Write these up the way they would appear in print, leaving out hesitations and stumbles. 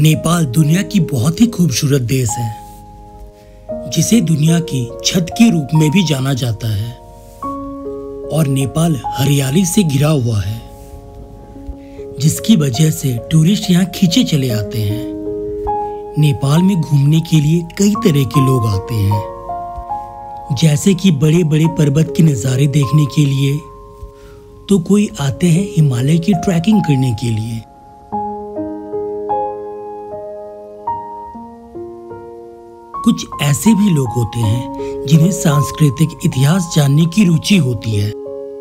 नेपाल दुनिया की बहुत ही खूबसूरत देश है, जिसे दुनिया की छत के रूप में भी जाना जाता है। और नेपाल हरियाली से घिरा हुआ है, जिसकी वजह से टूरिस्ट यहाँ खींचे चले आते हैं। नेपाल में घूमने के लिए कई तरह के लोग आते हैं, जैसे कि बड़े बड़े पर्वत के नज़ारे देखने के लिए, तो कोई आते हैं हिमालय की ट्रैकिंग करने के लिए। कुछ ऐसे भी लोग होते हैं जिन्हें सांस्कृतिक इतिहास जानने की रुचि होती है।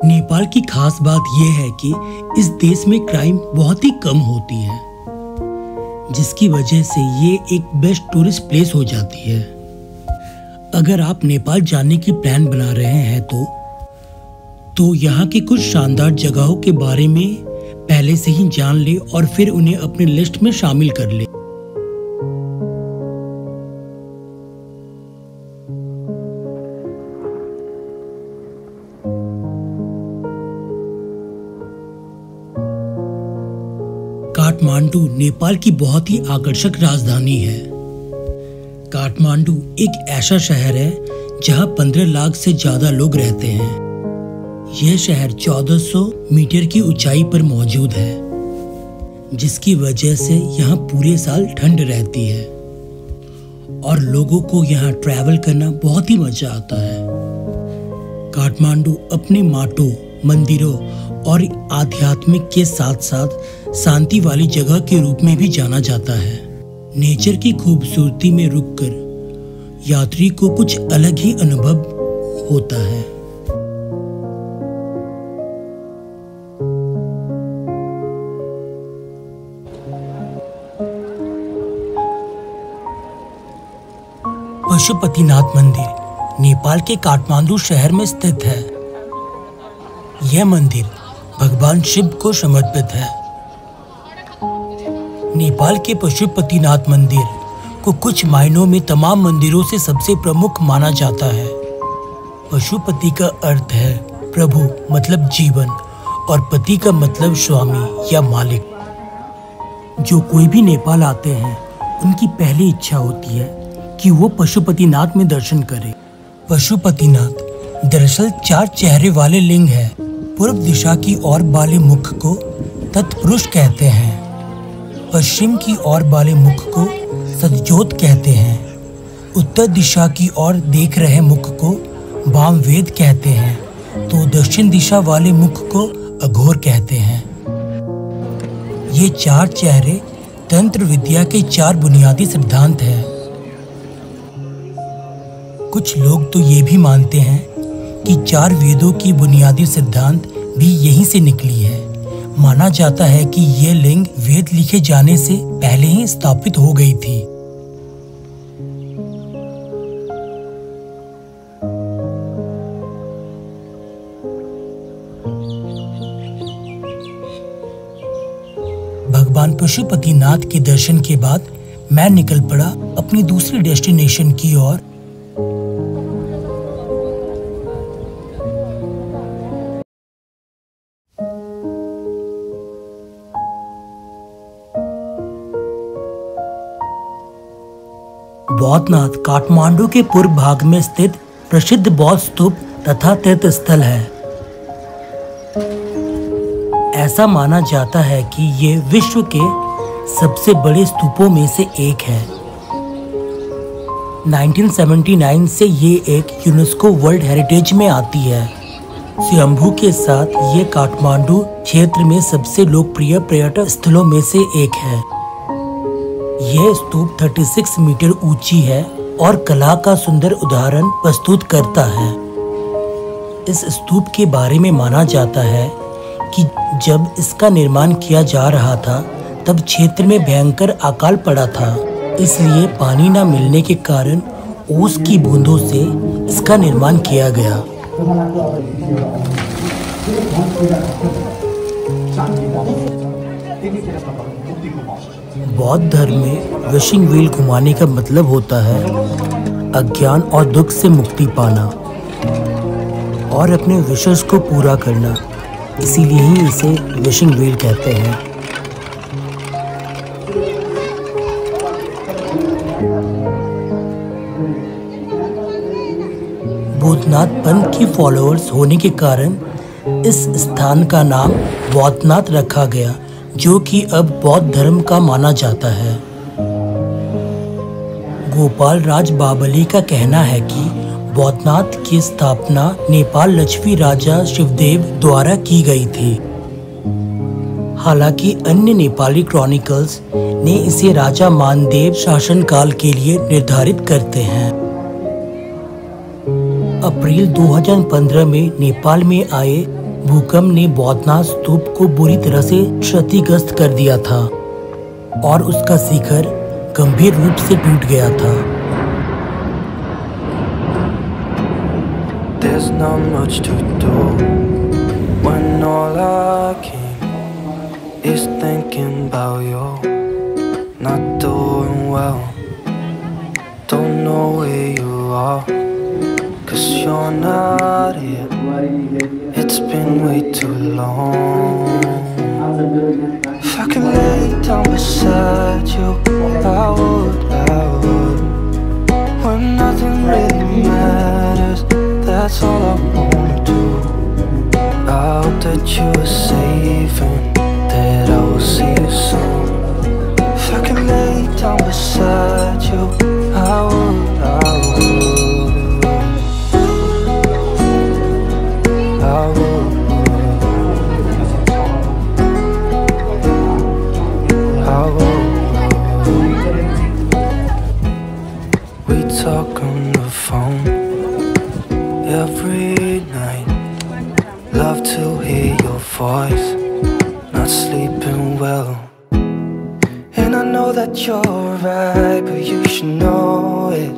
नेपाल की खास बात यह है कि इस देश में क्राइम बहुत ही कम होती है, जिसकी वजह से ये एक बेस्ट टूरिस्ट प्लेस हो जाती है। अगर आप नेपाल जाने की प्लान बना रहे हैं तो यहाँ के कुछ शानदार जगहों के बारे में पहले से ही जान ले और फिर उन्हें अपने लिस्ट में शामिल कर ले। काठमांडू नेपाल की बहुत ही आकर्षक राजधानी है। काठमांडू एक ऐसा शहर है जहां 15 लाख से ज्यादा लोग रहते हैं। यह शहर 1400 मीटर की ऊंचाई पर मौजूद है, जिसकी वजह से यहां पूरे साल ठंड रहती है और लोगों को यहां ट्रैवल करना बहुत ही मजा आता है। काठमांडू अपने माटो, मंदिरों और आध्यात्मिक के साथ साथ शांति वाली जगह के रूप में भी जाना जाता है। नेचर की खूबसूरती में रुककर यात्री को कुछ अलग ही अनुभव होता है। पशुपतिनाथ मंदिर नेपाल के काठमांडू शहर में स्थित है। यह मंदिर भगवान शिव को समर्पित है। नेपाल के पशुपतिनाथ मंदिर को कुछ मायनों में तमाम मंदिरों से सबसे प्रमुख माना जाता है। पशुपति का अर्थ है प्रभु मतलब जीवन, और पति का मतलब स्वामी या मालिक। जो कोई भी नेपाल आते हैं, उनकी पहली इच्छा होती है कि वो पशुपतिनाथ में दर्शन करें। पशुपतिनाथ दरअसल 4 चेहरे वाले लिंग है। पूर्व दिशा की ओर वाले मुख को तत्पुरुष कहते हैं, पश्चिम की ओर वाले मुख को सदज्योत कहते हैं, उत्तर दिशा की ओर देख रहे मुख को वामवेद कहते हैं, तो दक्षिण दिशा वाले मुख को अघोर कहते हैं। ये 4 चेहरे तंत्र विद्या के 4 बुनियादी सिद्धांत हैं। कुछ लोग तो ये भी मानते हैं कि 4 वेदों की बुनियादी सिद्धांत भी यहीं से निकली है। माना जाता है कि ये लिंग वेद लिखे जाने से पहले ही स्थापित हो गई थी। भगवान पशुपतिनाथ के दर्शन के बाद मैं निकल पड़ा अपनी दूसरी डेस्टिनेशन की ओर। बौद्धनाथ काठमांडू के पूर्व भाग में स्थित प्रसिद्ध बौद्ध स्तूप तथा तीर्थ स्थल है। ऐसा माना जाता है कि ये विश्व के सबसे बड़े स्तूपों में से एक है। 1979 से ये एक यूनेस्को वर्ल्ड हेरिटेज में आती है। स्वयंभू के साथ ये काठमांडू क्षेत्र में सबसे लोकप्रिय पर्यटन स्थलों में से एक है। यह स्तूप 36 मीटर ऊंची है और कला का सुंदर उदाहरण प्रस्तुत करता है। इस स्तूप के बारे में माना जाता है कि जब इसका निर्माण किया जा रहा था, तब क्षेत्र में भयंकर अकाल पड़ा था। इसलिए पानी न मिलने के कारण ओस की बूंदों से इसका निर्माण किया गया। बौद्ध धर्म में विशिंग व्हील घुमाने का मतलब होता है अज्ञान और दुख से मुक्ति पाना और अपने विशेष को पूरा करना। इसीलिए ही इसे विशिंग व्हील कहते हैं। भूतनाथ पंथ के फॉलोअर्स होने के कारण इस स्थान का नाम बौद्धनाथ रखा गया, जो कि अब बौद्ध धर्म का माना जाता है। गोपाल राज बाबली का कहना है कि बौद्धनाथ की स्थापना नेपाल लक्ष्मी राजा शिवदेव द्वारा की गई थी। हालांकि अन्य नेपाली क्रॉनिकल्स ने इसे राजा मानदेव शासनकाल के लिए निर्धारित करते हैं। अप्रैल 2015 में नेपाल में आए भूकंप ने बौद्धनाथ स्तूप को बुरी तरह से क्षतिग्रस्त कर दिया था और उसका शिखर गंभीर रूप से टूट गया था। There's not much to do when all I can is thinking about you. Not doing well, don't know where you are, 'cause you're not here. It's been way too long. If I could lay down beside you, I would. When nothing really matters, that's all I wanna do. I hope that you are safe and that I will see you soon. If I could lay down beside you, I would. I would. I would. We talk on the phone every night. Love to hear your voice. Not sleeping well, and I know that you're right, but you should know it.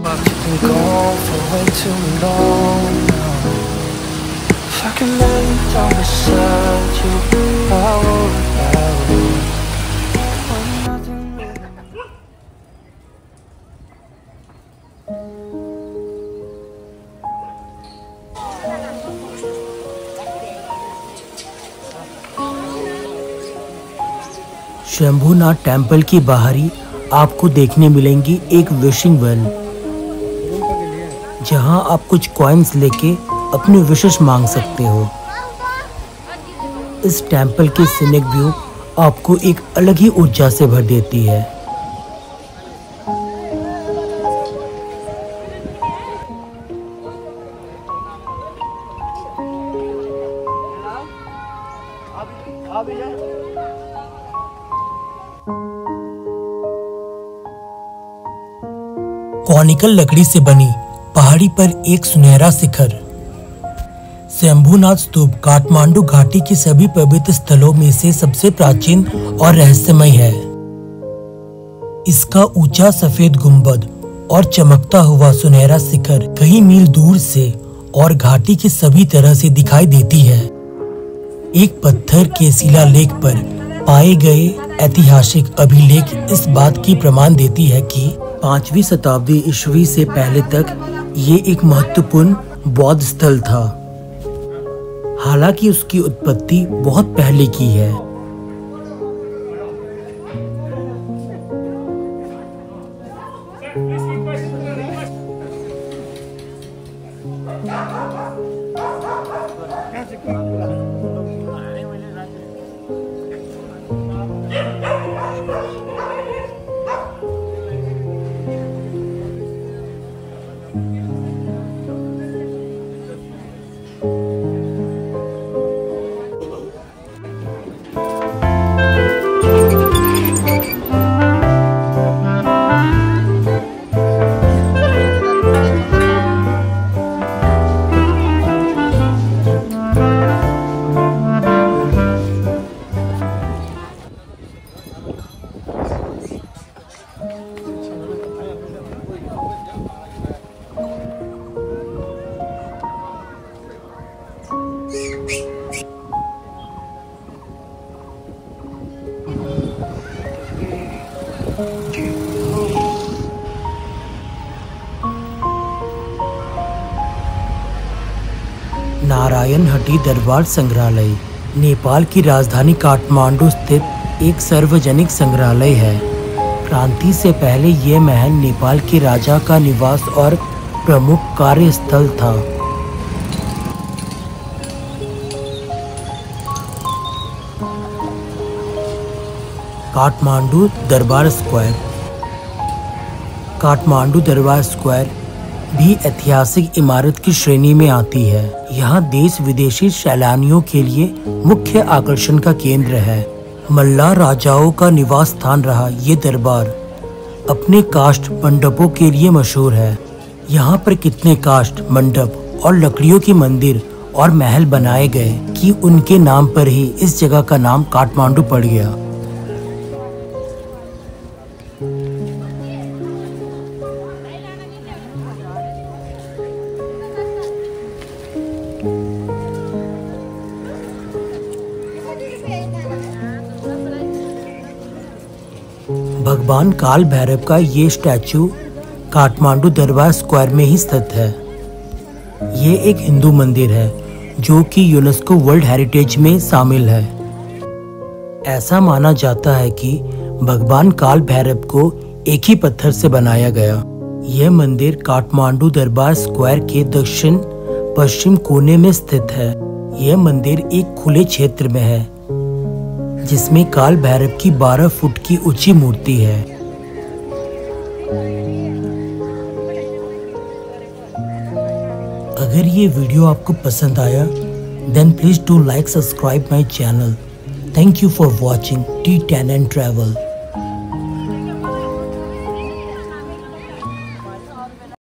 But you've been gone for way too long now. If I can lay down beside you, I would. When nothing really. Shambhunath temple की बाहरी आपको देखने मिलेंगी एक wishing well, जहां आप कुछ coins लेके अपनी विशेष मांग सकते हो। इस टेम्पल की सीनिक व्यू आपको एक अलग ही ऊर्जा से भर देती है। कॉनिकल लकड़ी से बनी पहाड़ी पर एक सुनहरा शिखर। शंभुनाथ स्तूप काठमांडू घाटी के सभी पवित्र स्थलों में से सबसे प्राचीन और रहस्यमय है। इसका ऊंचा सफेद गुंबद और चमकता हुआ सुनहरा शिखर कई मील दूर से और घाटी के सभी तरह से दिखाई देती है। एक पत्थर के शिलालेख पर पाए गए ऐतिहासिक अभिलेख इस बात की प्रमाण देती है कि 5वीं शताब्दी ईस्वी से पहले तक ये एक महत्वपूर्ण बौद्ध स्थल था। हालांकि उसकी उत्पत्ति बहुत पहले की है। नारायण हट्टी दरबार संग्रहालय नेपाल की राजधानी काठमांडू स्थित एक सार्वजनिक संग्रहालय है। क्रांति से पहले यह महल नेपाल के राजा का निवास और प्रमुख कार्यस्थल था। काठमांडू दरबार स्क्वायर। काठमांडू दरबार स्क्वायर भी ऐतिहासिक इमारत की श्रेणी में आती है। यहाँ देश विदेशी सैलानियों के लिए मुख्य आकर्षण का केंद्र है। मल्लाह राजाओं का निवास स्थान रहा ये दरबार अपने काष्ठ मंडपों के लिए मशहूर है। यहाँ पर कितने काष्ठ मंडप और लकड़ियों की मंदिर और महल बनाए गए कि उनके नाम पर ही इस जगह का नाम काठमांडू पड़ गया। भगवान काल भैरव का ये स्टैचू काठमांडू दरबार स्क्वायर में ही स्थित है। ये एक हिंदू मंदिर है जो कि यूनेस्को वर्ल्ड हेरिटेज में शामिल है। ऐसा माना जाता है कि भगवान काल भैरव को एक ही पत्थर से बनाया गया। यह मंदिर काठमांडू दरबार स्क्वायर के दक्षिण पश्चिम कोने में स्थित है। यह मंदिर एक खुले क्षेत्र में है जिसमें काल भैरव की 12 फुट की ऊंची मूर्ति है। अगर ये वीडियो आपको पसंद आया then please do like subscribe my channel. Thank you for watching T10 and Travel।